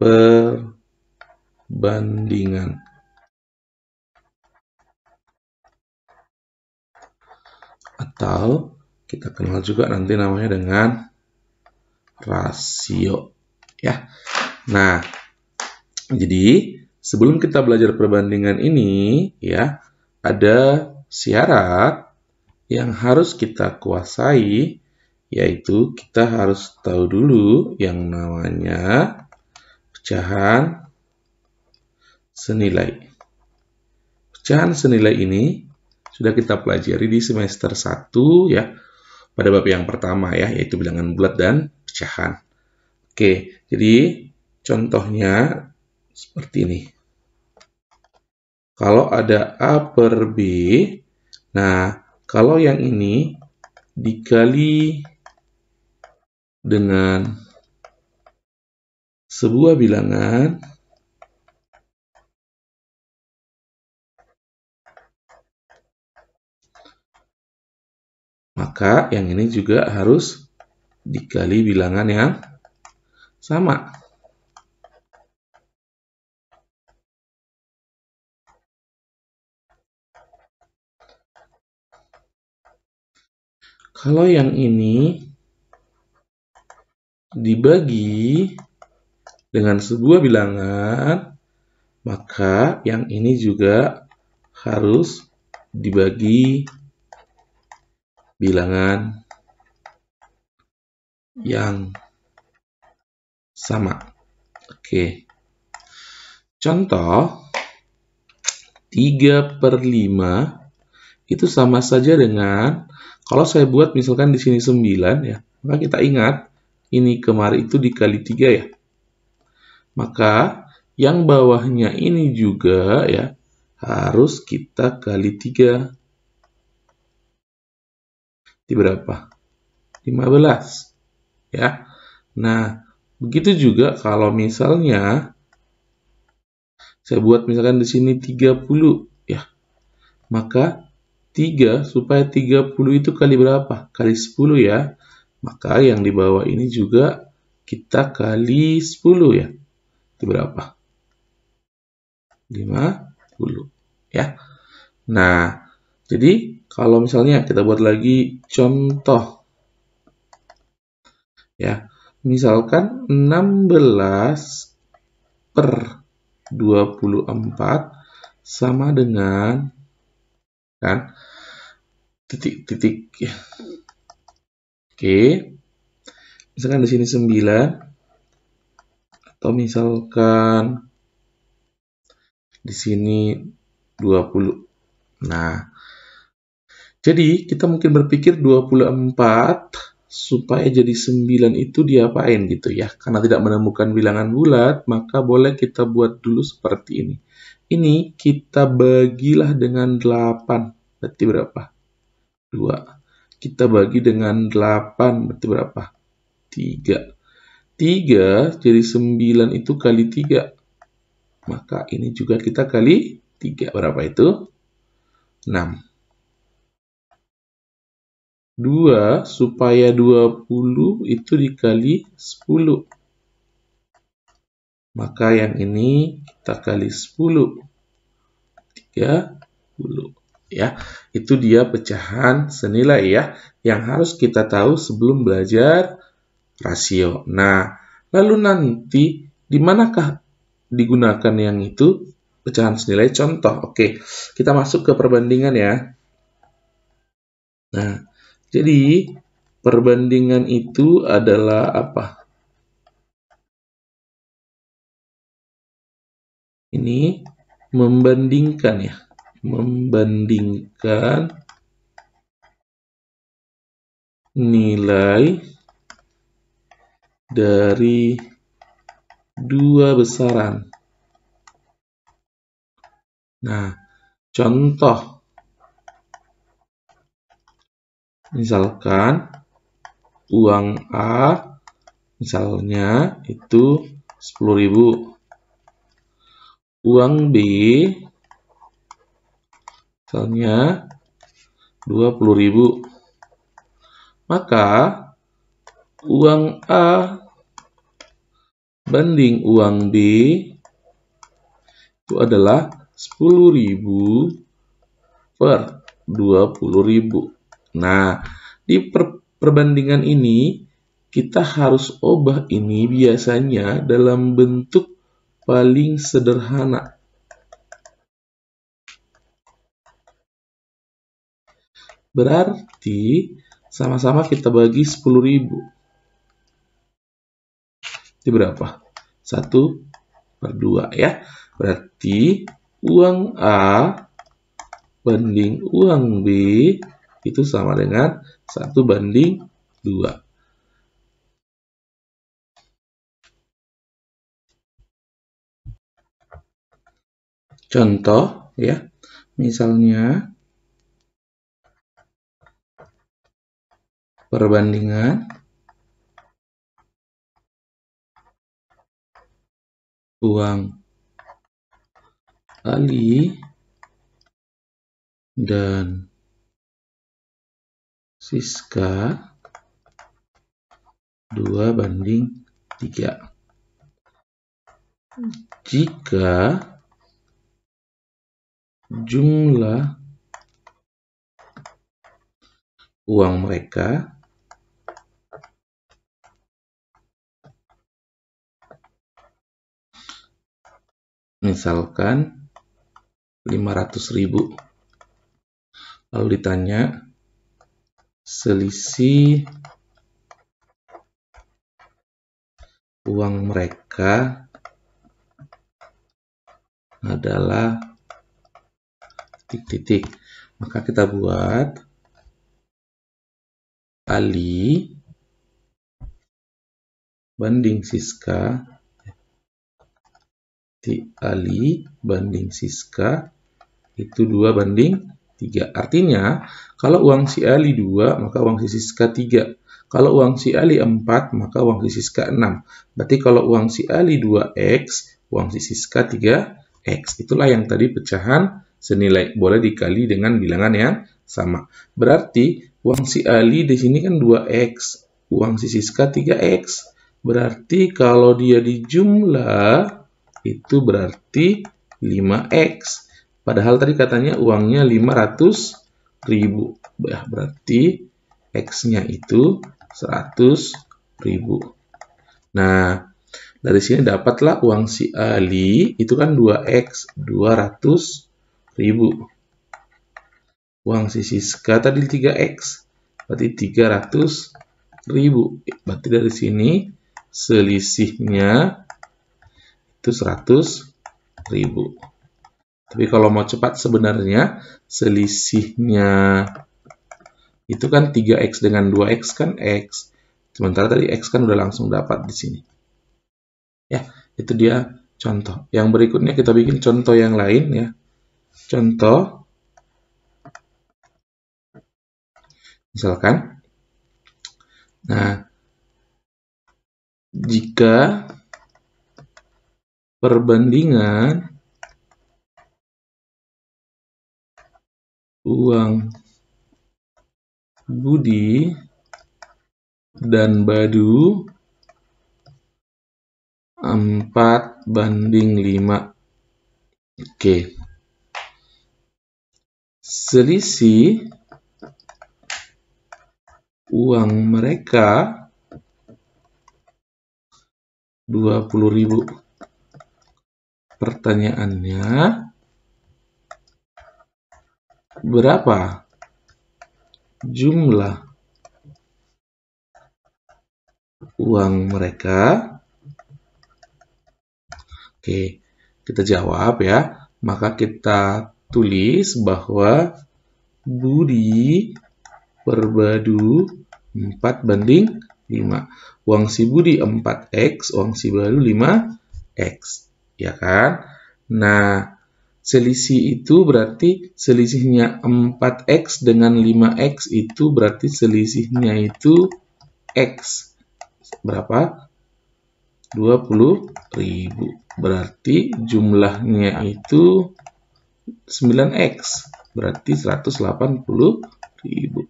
perbandingan. Atau kita kenal juga nanti namanya dengan rasio, ya. Nah, jadi sebelum kita belajar perbandingan ini, ya, ada syarat yang harus kita kuasai, yaitu kita harus tahu dulu yang namanya pecahan senilai. Pecahan senilai ini sudah kita pelajari di semester 1, ya, pada bab yang pertama, ya, yaitu bilangan bulat dan pecahan. Oke, jadi contohnya seperti ini. Kalau ada A per B, nah, kalau yang ini dikali dengan sebuah bilangan, maka yang ini juga harus dikali bilangan yang sama. Kalau yang ini dibagi dengan sebuah bilangan, maka yang ini juga harus dibagi bilangan yang sama. Oke. Contoh 3/5 itu sama saja dengan, kalau saya buat misalkan di sini 9, ya, maka kita ingat ini kemarin itu dikali 3, ya. Maka yang bawahnya ini juga, ya, harus kita kali 3. Di berapa? 15, ya. Nah, begitu juga kalau misalnya saya buat misalkan di sini 30, ya. Maka 3, supaya 30 itu kali berapa? Kali 10, ya. Maka yang di bawah ini juga kita kali 10, ya. Itu berapa? 50, ya. Nah, jadi kalau misalnya kita buat lagi contoh, ya. Misalkan 16/24 sama dengan, kan, titik-titik, ya. Oke. Misalkan di sini 9, atau misalkan di sini 20. Nah, jadi kita mungkin berpikir 24 supaya jadi 9 itu diapain gitu, ya. Karena tidak menemukan bilangan bulat, maka boleh kita buat dulu seperti ini. Ini kita bagilah dengan 8. Berarti berapa? 2. Kita bagi dengan 8. Berarti berapa? 3. 3 jadi 9 itu kali 3. Maka ini juga kita kali 3. Berapa itu? 6. 2 supaya 20 itu dikali 10. Maka yang ini kita kali 10. 30. Ya, itu dia pecahan senilai, ya, yang harus kita tahu sebelum belajar rasio. Nah, lalu nanti di manakah digunakan yang itu pecahan senilai? Contoh, oke, kita masuk ke perbandingan, ya. Nah, jadi perbandingan itu adalah apa? Ini membandingkan, ya. Membandingkan nilai dari dua besaran. Nah, contoh, misalkan uang A misalnya itu 10.000. Uang B misalnya 20.000. Maka uang A banding uang B itu adalah 10.000 per 20.000. Nah, di perbandingan ini kita harus ubah ini biasanya dalam bentuk paling sederhana. Berarti sama-sama kita bagi 10.000. Itu berapa? 1/2 ya. Berarti uang A banding uang B itu sama dengan 1/2. Contoh ya, misalnya perbandingan uang Ali dan Siska 2/3. Jika jumlah uang mereka misalkan 500.000, lalu ditanya selisih uang mereka adalah titik-titik, maka kita buat Ali banding Siska, Ali banding Siska itu 2/3. Artinya kalau uang si Ali 2, maka uang si Siska 3. Kalau uang si Ali 4, maka uang si Siska 6. Berarti kalau uang si Ali 2X, uang si Siska 3X. Itulah yang tadi pecahan senilai, boleh dikali dengan bilangan yang sama. Berarti uang si Ali di sini kan 2X, uang si Siska 3X. Berarti kalau dia dijumlah itu berarti 5X. Padahal tadi katanya uangnya 500.000. Berarti X-nya itu 100.000. Nah, dari sini dapatlah uang si Ali itu kan 2X, 200.000. Uang si Siska tadi 3X, berarti 300.000. Berarti dari sini selisihnya itu 100.000. Tapi kalau mau cepat sebenarnya selisihnya itu kan 3X dengan 2X kan X. Sementara tadi X kan udah langsung dapat di sini. Ya, itu dia contoh. Yang berikutnya kita bikin contoh yang lain ya. Contoh misalkan, nah, jika perbandingan uang Budi dan Badu 4/5. Oke. Selisih uang mereka 20.000. Pertanyaannya, berapa jumlah uang mereka? Oke, kita jawab ya. Maka kita tulis bahwa Budi per Badu 4/5. Uang si Budi 4X, uang si Badu 5X. Ya kan? Nah, selisih itu berarti selisihnya 4X dengan 5X itu berarti selisihnya itu X. Berapa? 20.000. Berarti jumlahnya itu 9X. Berarti 180.000.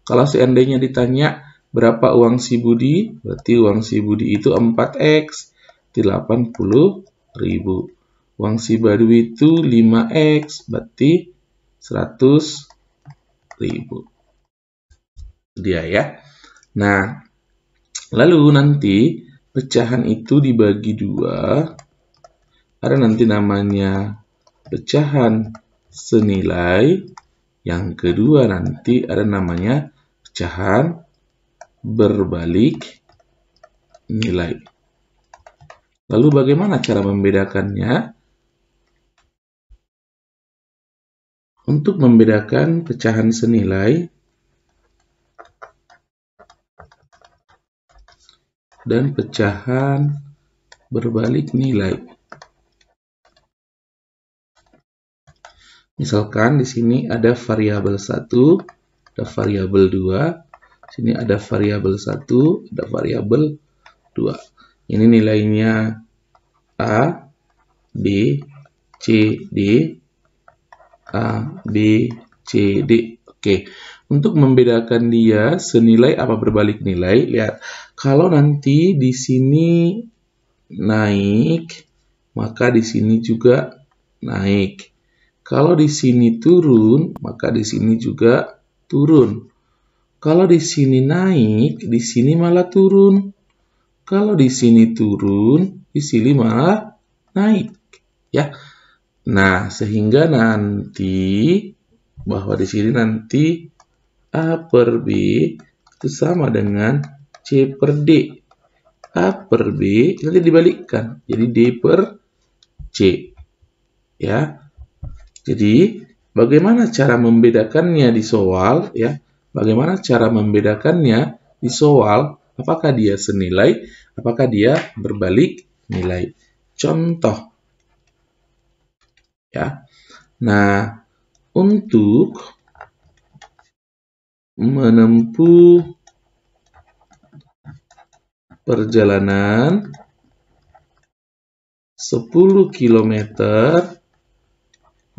Kalau seandainya ditanya berapa uang si Budi, berarti uang si Budi itu 4X. 80.000. Uang si Badui itu 5X, berarti 100.000. Dia ya. Nah, lalu nanti pecahan itu dibagi 2. Ada nanti namanya pecahan senilai. Yang kedua nanti ada namanya pecahan berbalik nilai. Lalu bagaimana cara membedakannya? Untuk membedakan pecahan senilai dan pecahan berbalik nilai. Misalkan di sini ada variabel 1, ada variabel 2, sini ada variabel 1, ada variabel 2. Ini nilainya A, B, C, D, A, B, C, D. Oke, untuk membedakan dia senilai apa berbalik nilai, lihat. Kalau nanti di sini naik, maka di sini juga naik. Kalau di sini turun, maka di sini juga turun. Kalau di sini naik, di sini malah turun. Kalau di sini turun, di sini malah naik. Ya. Nah, sehingga nanti bahwa di sini nanti A per B itu sama dengan C per D. A per B nanti dibalikkan, jadi D per C. Ya. Jadi, bagaimana cara membedakannya di soal? Ya, bagaimana cara membedakannya di soal? Apakah dia senilai? Apakah dia berbalik nilai? Contoh. Ya. Nah, untuk menempuh perjalanan 10 km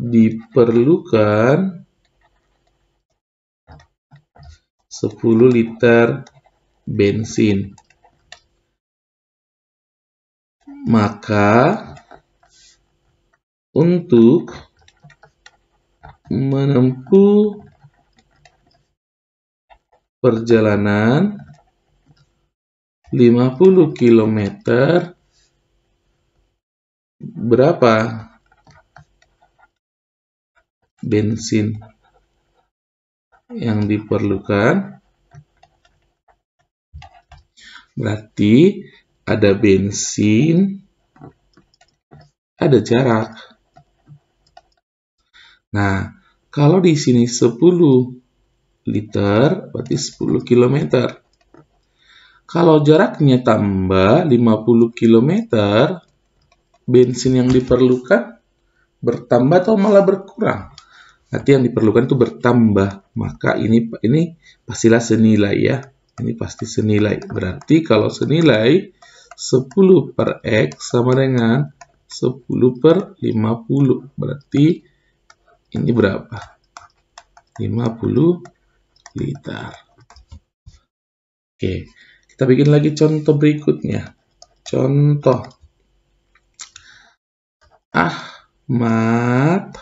diperlukan 10 liter bensin. Maka untuk menempuh perjalanan 50 km berapa bensin yang diperlukan? Berarti ada bensin, ada jarak. Nah, kalau di sini 10 liter, berarti 10 km. Kalau jaraknya tambah 50 km, bensin yang diperlukan bertambah atau malah berkurang? Nanti yang diperlukan itu bertambah. Maka ini pastilah senilai ya. Ini pasti senilai. Berarti kalau senilai 10 per X sama dengan 10 per 50. Berarti ini berapa? 50 liter. Oke, kita bikin lagi contoh berikutnya. Contoh. Ahmad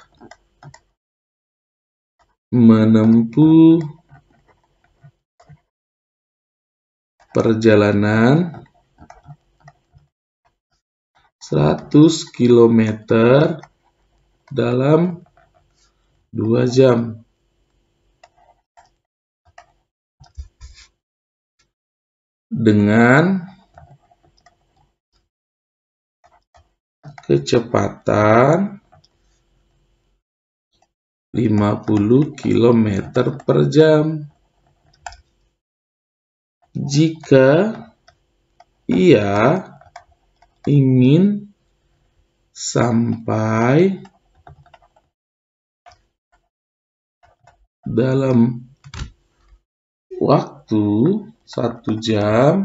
menempuh perjalanan 100 km dalam 2 jam. Dengan kecepatan 50 km per jam. Jika ia ingin sampai dalam waktu 1 jam,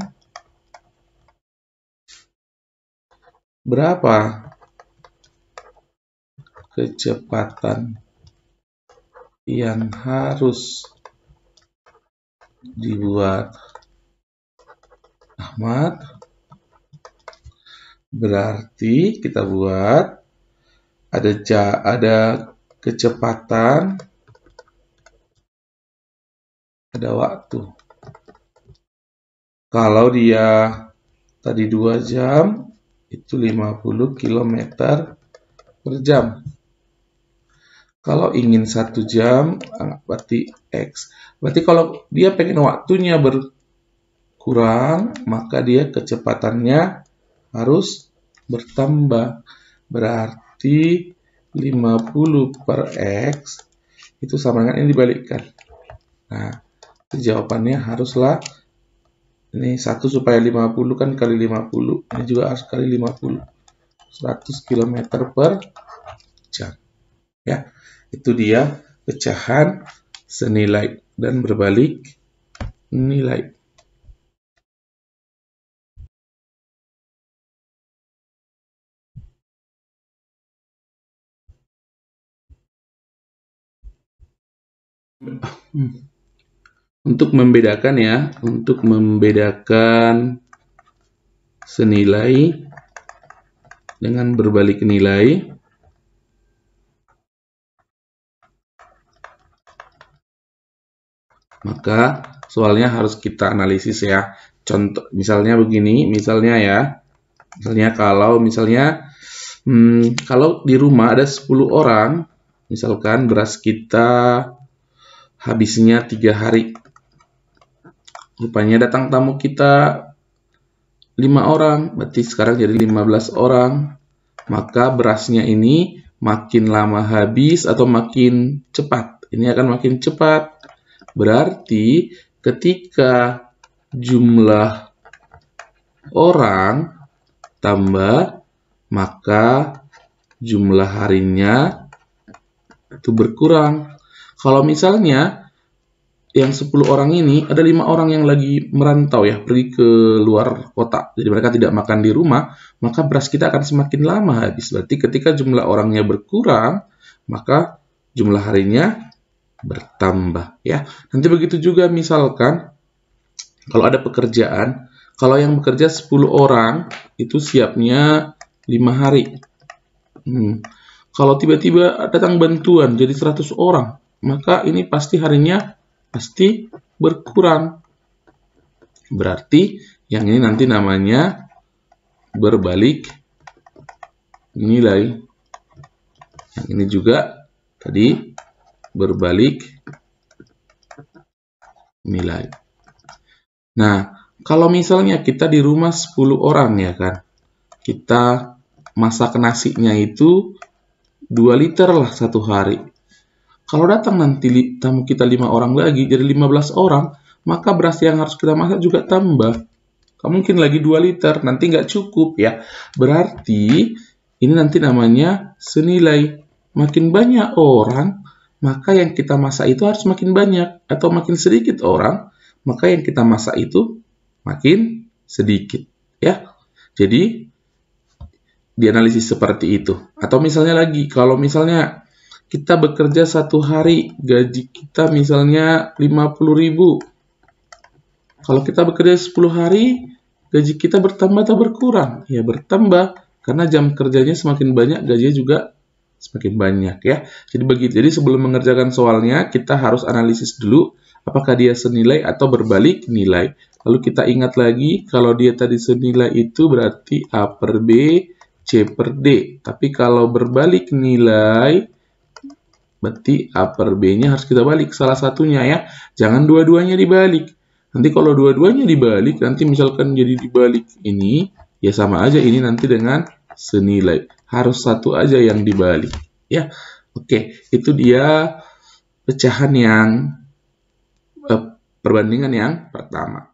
berapa kecepatan yang harus dibuat Ahmad? Berarti kita buat ada kecepatan, ada waktu. Kalau dia tadi 2 jam, itu 50 km per jam. Kalau ingin 1 jam, berarti X. Berarti kalau dia pengen waktunya berkurang, maka dia kecepatannya harus bertambah. Berarti 50 per X itu sama dengan ini dibalikkan. Nah, jawabannya haruslah ini 1 supaya 50 kan kali 50. Ini juga harus kali 50. 100 km per jam. Ya, itu dia pecahan senilai dan berbalik nilai. Untuk membedakan senilai dengan berbalik nilai, maka soalnya harus kita analisis ya. Contoh misalnya begini, misalnya kalau di rumah ada 10 orang, misalkan beras kita habisnya 3 hari. Rupanya datang tamu kita 5 orang, berarti sekarang jadi 15 orang. Maka berasnya ini makin lama habis atau makin cepat? Ini akan makin cepat. Berarti ketika jumlah orang tambah, maka jumlah harinya itu berkurang. Kalau misalnya yang 10 orang ini ada 5 orang yang lagi merantau ya, pergi ke luar kota. Jadi mereka tidak makan di rumah, maka beras kita akan semakin lama habis. Berarti ketika jumlah orangnya berkurang, maka jumlah harinya bertambah ya. Nanti begitu juga misalkan kalau ada pekerjaan, kalau yang bekerja 10 orang itu siapnya 5 hari. Kalau tiba-tiba datang bantuan jadi 100 orang, maka ini pasti harinya pasti berkurang. Berarti yang ini nanti namanya berbalik nilai. Yang ini juga tadi berbalik nilai. Nah, kalau misalnya kita di rumah 10 orang ya kan, kita masak nasinya itu 2 liter lah 1 hari. Kalau datang nanti tamu kita 5 orang lagi, jadi 15 orang, maka beras yang harus kita masak juga tambah. Mungkin lagi 2 liter, nanti nggak cukup ya. Berarti ini nanti namanya senilai. Makin banyak orang, maka yang kita masak itu harus makin banyak. Atau makin sedikit orang, maka yang kita masak itu makin sedikit. Ya. Jadi, dianalisis seperti itu. Atau misalnya lagi, kalau misalnya kita bekerja 1 hari, gaji kita misalnya 50.000. Kalau kita bekerja 10 hari, gaji kita bertambah atau berkurang? Ya bertambah, karena jam kerjanya semakin banyak, gajinya juga semakin banyak ya. Jadi begitu. Jadi sebelum mengerjakan soalnya, kita harus analisis dulu apakah dia senilai atau berbalik nilai. Lalu kita ingat lagi, kalau dia tadi senilai itu berarti A per B, C per D. Tapi kalau berbalik nilai, berarti A per B-nya harus kita balik salah satunya ya. Jangan dua-duanya dibalik. Nanti kalau dua-duanya dibalik, nanti misalkan jadi dibalik ini, ya sama aja ini nanti dengan senilai. Harus satu aja yang dibalik. Ya, oke. Itu dia pecahan yang perbandingan yang pertama.